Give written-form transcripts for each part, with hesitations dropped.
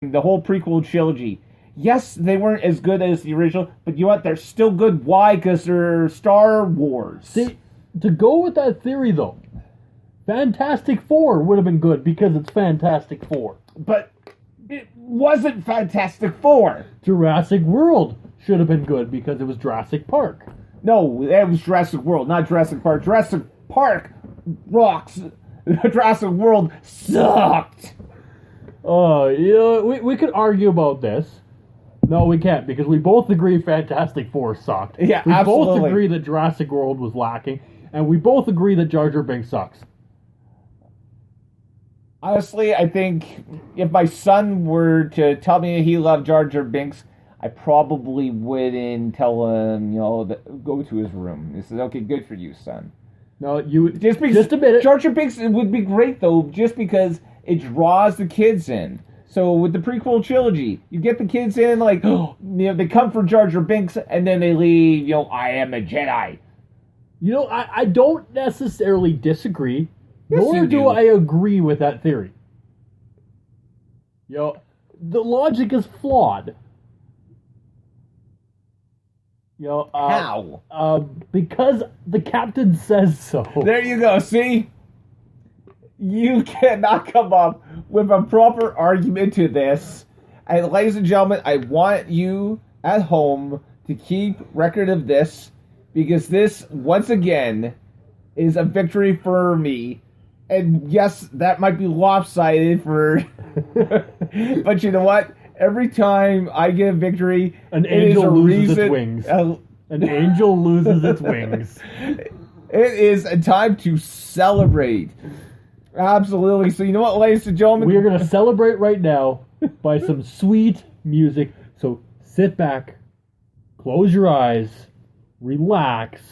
the whole prequel trilogy. Yes, they weren't as good as the original, but you know what? They're still good. Why? Because they're Star Wars. See, to go with that theory, though, Fantastic Four would have been good because it's Fantastic Four. But it wasn't Fantastic Four. Jurassic World should have been good because it was Jurassic Park. No, it was Jurassic World, not Jurassic Park. Jurassic Park rocks. Jurassic World sucked. We could argue about this. No, we can't, because we both agree Fantastic Four sucked. Yeah, we absolutely. both agree that Jurassic World was lacking, and we both agree that Jar Jar Binks sucks. Honestly, I think if my son were to tell me he loved Jar Jar Binks, I probably wouldn't tell him, go to his room. He says, okay, good for you, son. No, you just a minute. Jar Jar Binks would be great, though, just because it draws the kids in. So with the prequel trilogy, you get the kids in, they come for Jar Jar Binks, and then they leave, I am a Jedi. I don't necessarily disagree, yes, nor do I agree with that theory. The logic is flawed. How? Because the captain says so. There you go, see? You cannot come up with a proper argument to this. And ladies and gentlemen, I want you at home to keep record of this, because this, once again, is a victory for me. And yes, that might be lopsided for... but you know what? Every time I get a victory, an angel loses its wings. An angel loses its wings. It is a time to celebrate. Absolutely. So you know what, ladies and gentlemen? We are going to celebrate right now by some sweet music. So sit back, close your eyes, relax,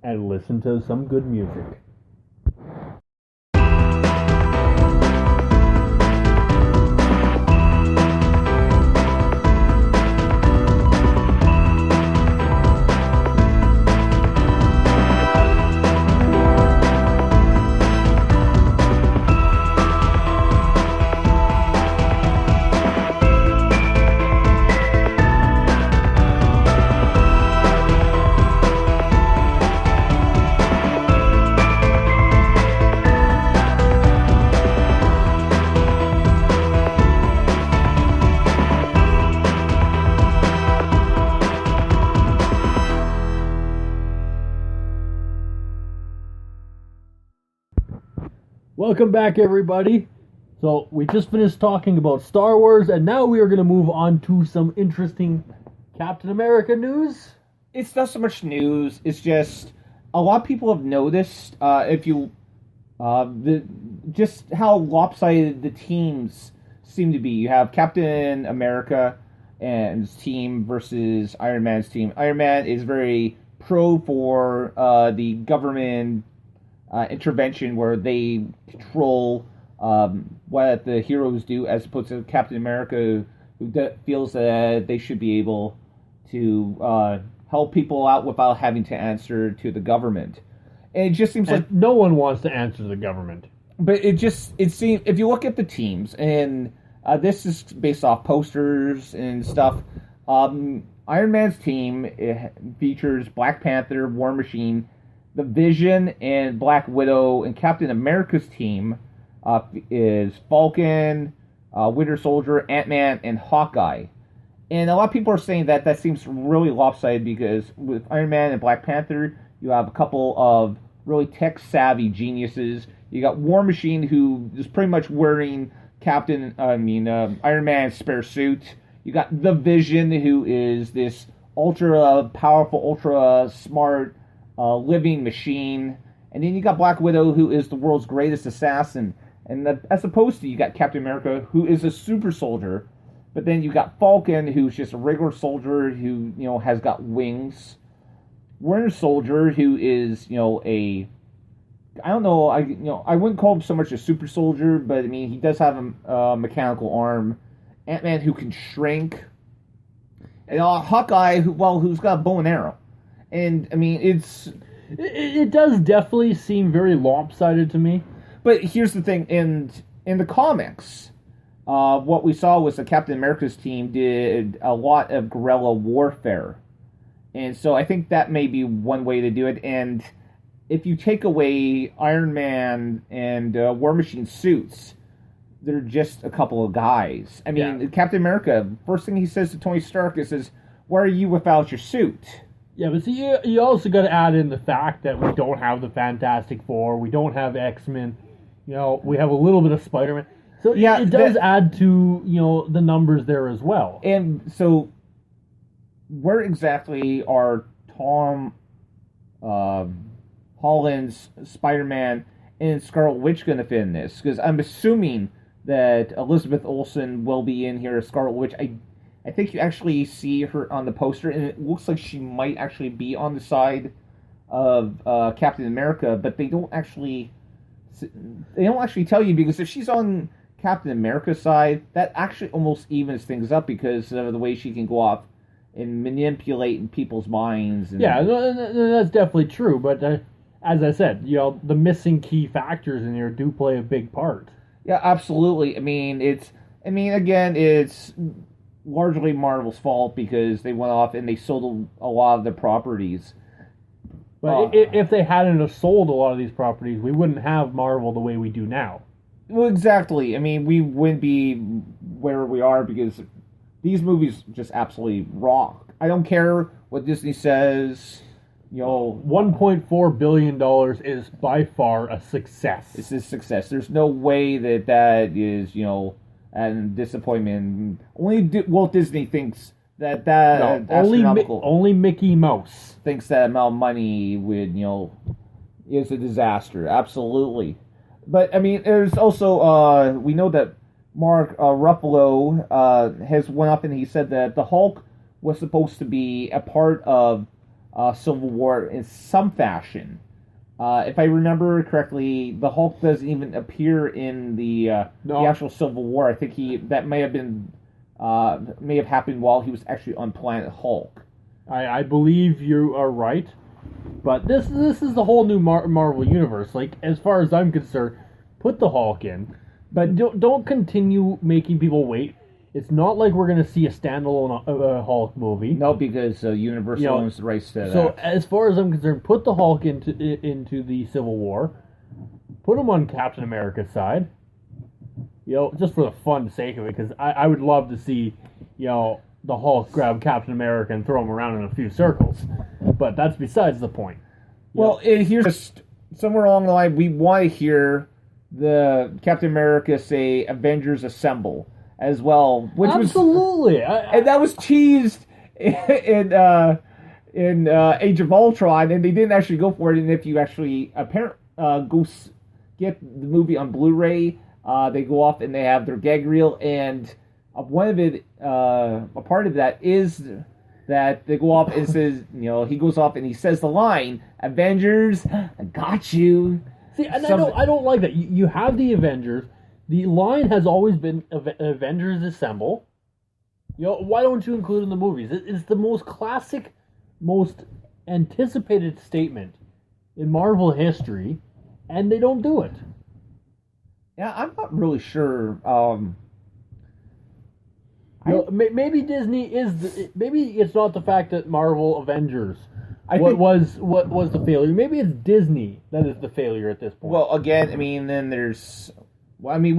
and listen to some good music. Welcome back, everybody. So, we just finished talking about Star Wars, and now we are going to move on to some interesting Captain America news. It's not so much news, it's just a lot of people have noticed just how lopsided the teams seem to be. You have Captain America and his team versus Iron Man's team. Iron Man is very pro for the government intervention where they control what the heroes do, as opposed to Captain America, who feels that they should be able to help people out without having to answer to the government. And it just seems like no one wants to answer to the government. But it seems, if you look at the teams, and this is based off posters and stuff, Iron Man's team features Black Panther, War Machine, the Vision, and Black Widow. And Captain America's team is Falcon, Winter Soldier, Ant-Man, and Hawkeye. And a lot of people are saying that seems really lopsided, because with Iron Man and Black Panther, you have a couple of really tech-savvy geniuses. You got War Machine, who is pretty much wearing Iron Man's spare suit. You got the Vision, who is this ultra-powerful, ultra-smart living machine. And then you got Black Widow, who is the world's greatest assassin. And as opposed to, you got Captain America, who is a super soldier. But then you got Falcon, who's just a regular soldier who, has got wings. Winter Soldier, who is, I don't know, I wouldn't call him so much a super soldier, but I mean, he does have a mechanical arm. Ant-Man, who can shrink. And Hawkeye, who's got a bow and arrow. And, I mean, it does definitely seem very lopsided to me. But here's the thing, in the comics, what we saw was that Captain America's team did a lot of guerrilla warfare. And so I think that may be one way to do it. And if you take away Iron Man and War Machine suits, they're just a couple of guys. I mean, Captain America, first thing he says to Tony Stark is, "Why are you without your suit?" Yeah, but see, you also got to add in the fact that we don't have the Fantastic Four, we don't have X-Men, we have a little bit of Spider-Man. So it does add to, the numbers there as well. And so, where exactly are Tom Holland's Spider-Man and Scarlet Witch going to fit in this? Because I'm assuming that Elizabeth Olsen will be in here as Scarlet Witch. I think you actually see her on the poster, and it looks like she might actually be on the side of Captain America, but they don't actually tell you, because if she's on Captain America's side, that actually almost evens things up because of the way she can go off and manipulate people's minds. Yeah, that's definitely true, but as I said, the missing key factors in here do play a big part. Yeah, absolutely. I mean, again, it's largely Marvel's fault because they went off and they sold a lot of the properties. But if they hadn't have sold a lot of these properties, we wouldn't have Marvel the way we do now. Well, exactly. I mean, we wouldn't be where we are because these movies just absolutely rock. I don't care what Disney says. $1.4 billion is by far a success. It's a success. There's no way that is, and disappointment. Only Walt Disney thinks that only Mickey Mouse thinks that amount of money would is a disaster. Absolutely, but I mean, there's also we know that Mark Ruffalo has went up and he said that the Hulk was supposed to be a part of Civil War in some fashion. If I remember correctly, the Hulk doesn't even appear in the actual Civil War. I think that may have happened while he was actually on Planet Hulk. I believe you are right, but this is the whole new Marvel universe. Like, as far as I'm concerned, put the Hulk in, but don't continue making people wait. It's not like we're going to see a standalone Hulk movie. No, because Universal owns the rights to that. So, as far as I'm concerned, put the Hulk into the Civil War. Put him on Captain America's side. Just for the fun sake of it, because I would love to see, the Hulk grab Captain America and throw him around in a few circles. But that's besides the point. Well, here's somewhere along the line, we want to hear the Captain America say, "Avengers Assemble," as well, which absolutely, and that was teased in Age of Ultron, and they didn't actually go for it. And if you actually go get the movie on Blu-ray, they go off and they have their gag reel, and one of it, a part of that is that they go off and says, he goes off and he says the line, "Avengers, I got you." See, and I don't like that. You have the Avengers. The line has always been Avengers Assemble. Why don't you include it in the movies? It's the most classic, most anticipated statement in Marvel history, and they don't do it. Yeah, I'm not really sure. Maybe Disney maybe it's not the fact that Marvel Avengers was the failure. Maybe it's Disney that is the failure at this point. Well, again, I mean, then there's. Well, I mean,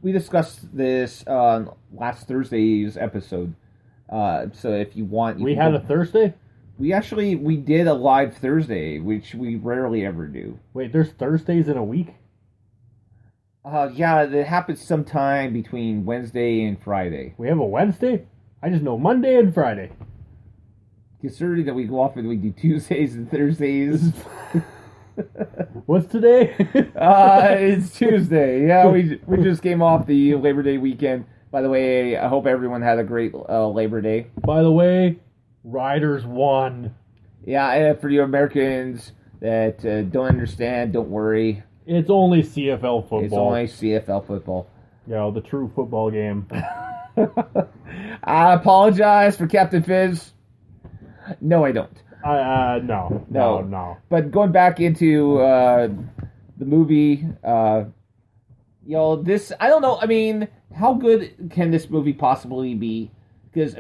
we discussed this on last Thursday's episode. So if you want, we had a Thursday. We did a live Thursday, which we rarely ever do. Wait, there's Thursdays in a week? Yeah, it happens sometime between Wednesday and Friday. We have a Wednesday? I just know Monday and Friday. Considering that we go off and we do Tuesdays and Thursdays. What's today? It's Tuesday. Yeah, we just came off the Labor Day weekend. By the way, I hope everyone had a great Labor Day. By the way, Riders won. Yeah, for you Americans that don't understand, don't worry. It's only CFL football. It's only CFL football. Yeah, the true football game. I apologize for Captain Fizz. No, I don't. No. But going back into the movie, this, I don't know. I mean, how good can this movie possibly be? Because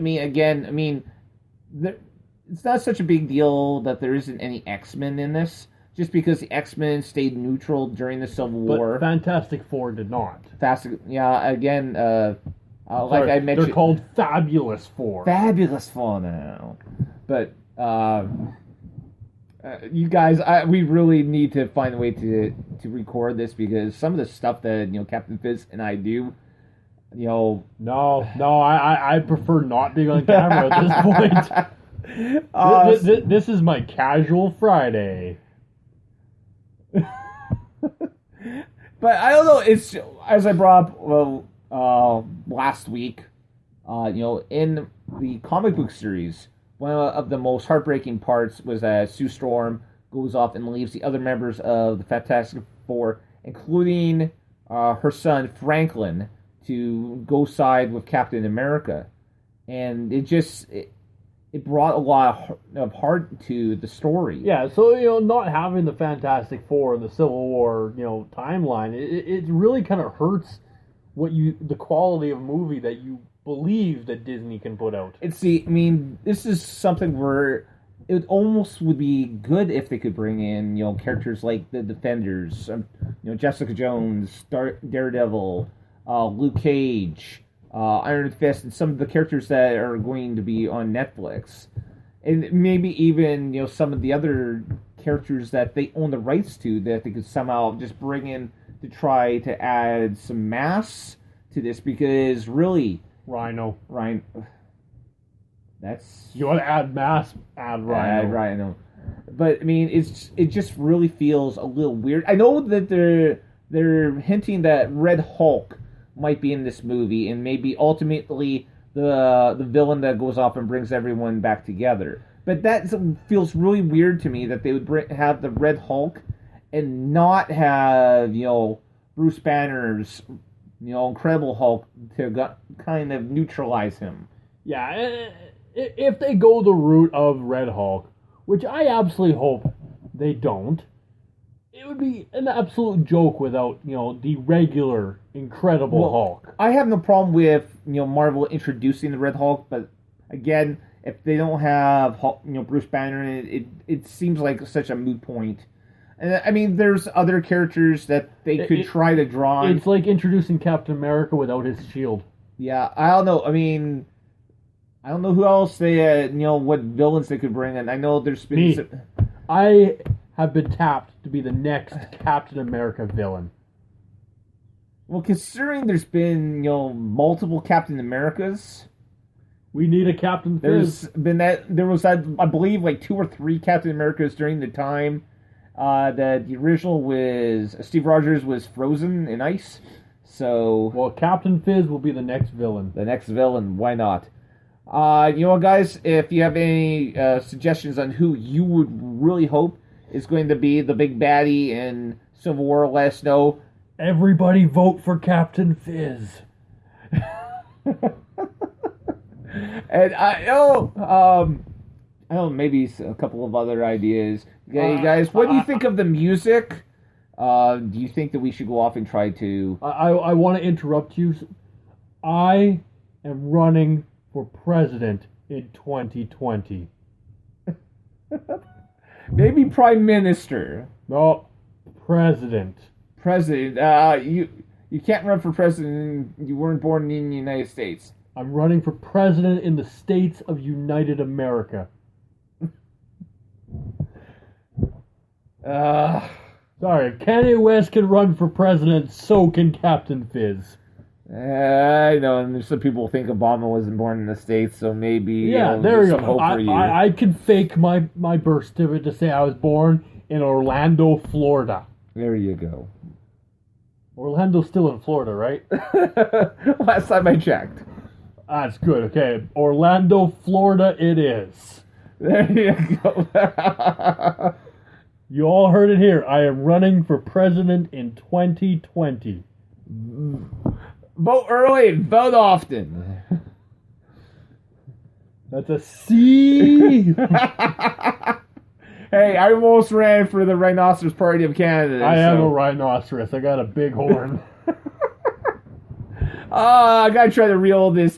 it's not such a big deal that there isn't any X-Men in this, just because the X-Men stayed neutral during the Civil War. But Fantastic Four did not. Like I mentioned, they're called Fabulous Four. Fabulous Four now. But you guys, we really need to find a way to record this, because some of the stuff that Captain Fizz and I do, No, I prefer not being on camera at this point. This is my casual Friday. But I don't know. It's, as I brought up last week. In the comic book series, one of the most heartbreaking parts was that Sue Storm goes off and leaves the other members of the Fantastic Four, including her son Franklin, to go side with Captain America, and it brought a lot of heart to the story. Yeah, so not having the Fantastic Four in the Civil War timeline, it really kind of hurts the quality of movie that you believe that Disney can put out. This is something where it almost would be good if they could bring in characters like the Defenders, Jessica Jones, Daredevil, Luke Cage, Iron Fist, and some of the characters that are going to be on Netflix, and maybe even some of the other characters that they own the rights to, that they could somehow just bring in to try to add some mass to this, because really, Rhino. That's, you want to add mass? Add Rhino. Add Rhino. But it just really feels a little weird. I know that they're hinting that Red Hulk might be in this movie, and maybe ultimately the villain that goes off and brings everyone back together. But that feels really weird to me, that they would have the Red Hulk and not have Bruce Banner's Incredible Hulk to kind of neutralize him. Yeah, if they go the route of Red Hulk, which I absolutely hope they don't, it would be an absolute joke without, the regular Incredible Hulk. I have no problem with, Marvel introducing the Red Hulk, but again, if they don't have Hulk, Bruce Banner in it, it seems like such a moot point. And there's other characters that they could try to draw on. It's like introducing Captain America without his shield. Yeah, I don't know. I don't know who else they, what villains they could bring in. I know there's been... Me. I have been tapped to be the next Captain America villain. Well, considering there's been, multiple Captain Americas... We need a Captain Fizz. There was, I believe, like 2 or 3 Captain Americas during the time that the original was... Steve Rogers was frozen in ice, so... Well, Captain Fizz will be the next villain. The next villain, why not? Guys, if you have any suggestions on who you would really hope is going to be the big baddie in Civil War, let us know. Everybody vote for Captain Fizz. And I don't know, maybe a couple of other ideas. Okay, guys, what do you think of the music? Do you think that we should go off and try to... I want to interrupt you. I am running for president in 2020. Maybe prime minister. No, president. President. You can't run for president. You weren't born in the United States. I'm running for president in the States of United America. Sorry, if Kanye West can run for president, so can Captain Fizz. I know, and some people think Obama wasn't born in the States, so maybe... Yeah, there you go. I can fake my birth certificate to say I was born in Orlando, Florida. There you go. Orlando's still in Florida, right? Last time I checked. That's good, okay. Orlando, Florida it is. There you go. You all heard it here. I am running for president in 2020. Vote early and vote often. That's a C. Hey, I almost ran for the Rhinoceros Party of Canada. I am a rhinoceros. I got a big horn. I gotta try to reel this